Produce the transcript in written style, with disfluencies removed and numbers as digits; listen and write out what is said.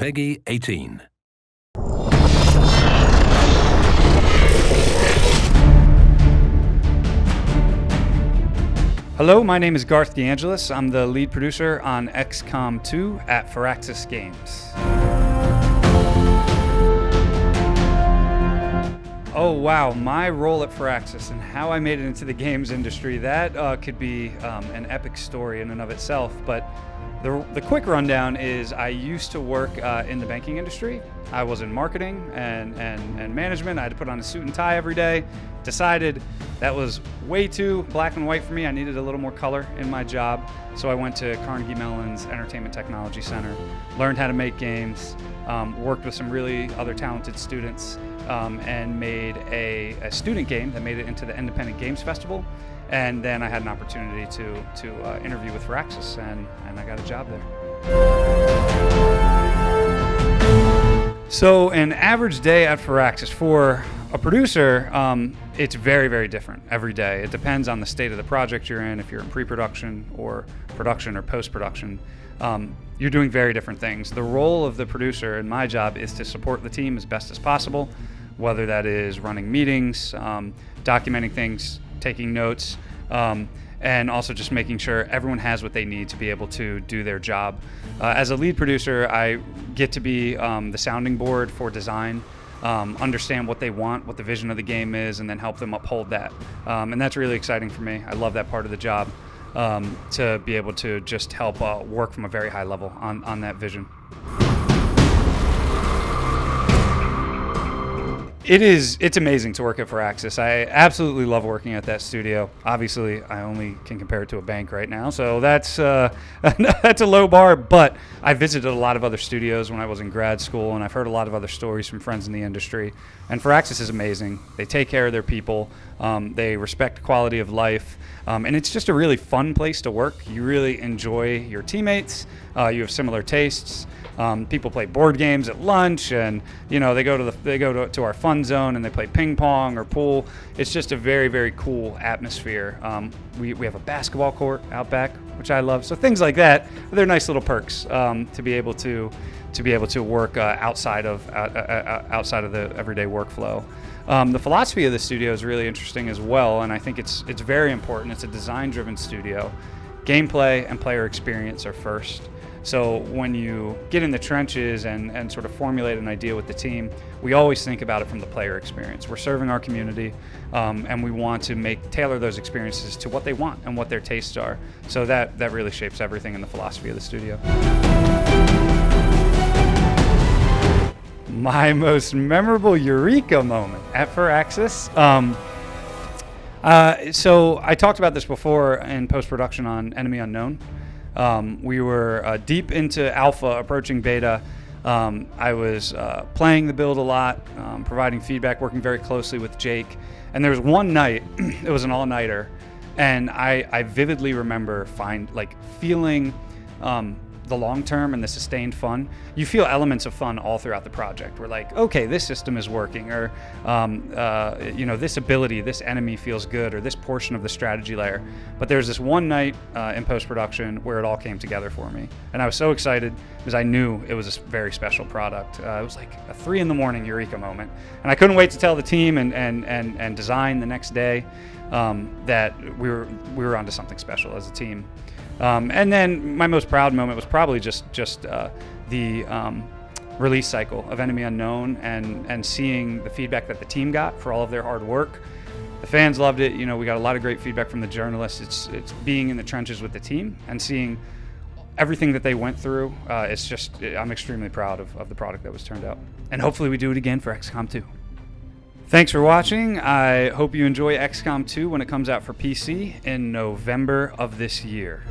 Peggy 18. Hello, my name is Garth DeAngelis. I'm the lead producer on XCOM 2 at FIRAXIS Games. Oh wow, my role at FIRAXIS and how I made it into the games industry, that could be an epic story in and of itself, but the quick rundown is I used to work in the banking industry. I was in marketing and management. I had to put on a suit and tie every day. Decided that was way too black and white for me. I needed a little more color in my job. So I went to Carnegie Mellon's Entertainment Technology Center, learned how to make games, worked with some really other talented students, and made a student game that made it into the Independent Games Festival. And then I had an opportunity to interview with FIRAXIS, and I got a job there. So an average day at FIRAXIS for a producer, it's very, very different every day. It depends on the state of the project you're in. If you're in pre-production or production or post-production, you're doing very different things. The role of the producer in my job is to support the team as best as possible, whether that is running meetings, documenting things, taking notes, and also just making sure everyone has what they need to be able to do their job. As a lead producer, I get to be the sounding board for design, understand what they want, what the vision of the game is, and then help them uphold that. And that's really exciting for me. I love that part of the job, to be able to just help work from a very high level on that vision. It's amazing to work at FIRAXIS. I absolutely love working at that studio. Obviously, I only can compare it to a bank right now, so that's that's a low bar, but I visited a lot of other studios when I was in grad school, and I've heard a lot of other stories from friends in the industry, and FIRAXIS is amazing. They take care of their people, they respect quality of life, and it's just a really fun place to work. You really enjoy your teammates, you have similar tastes. People play board games at lunch, and they go to our fun zone and they play ping pong or pool. It's just a very, very cool atmosphere. We have a basketball court out back, which I love. So things like that, they're nice little perks to be able to work outside of the everyday workflow. The philosophy of the studio is really interesting as well, and I think it's very important. It's a design-driven studio. Gameplay and player experience are first. So when you get in the trenches and sort of formulate an idea with the team, we always think about it from the player experience. We're serving our community, and we want to tailor those experiences to what they want and what their tastes are. So that really shapes everything in the philosophy of the studio. My most memorable Eureka moment at FIRAXIS. So I talked about this before in post-production on Enemy Unknown. We were deep into alpha, approaching beta. I was playing the build a lot, providing feedback, working very closely with Jake. And there was one night, it was an all-nighter, and I vividly remember feeling the long-term and the sustained fun. You feel elements of fun all throughout the project. We're like, okay, this system is working, or this ability, this enemy feels good, or this portion of the strategy layer. But there's this one night in post-production where it all came together for me, and I was so excited because I knew it was a very special product. It was like a 3 a.m. Eureka moment, and I couldn't wait to tell the team and design the next day that we were onto something special as a team. And then my most proud moment was probably just the release cycle of Enemy Unknown and seeing the feedback that the team got for all of their hard work. The fans loved it. We got a lot of great feedback from the journalists. It's being in the trenches with the team and seeing everything that they went through. I'm extremely proud of the product that was turned out. And hopefully we do it again for XCOM 2. Thanks for watching. I hope you enjoy XCOM 2 when it comes out for PC in November of this year.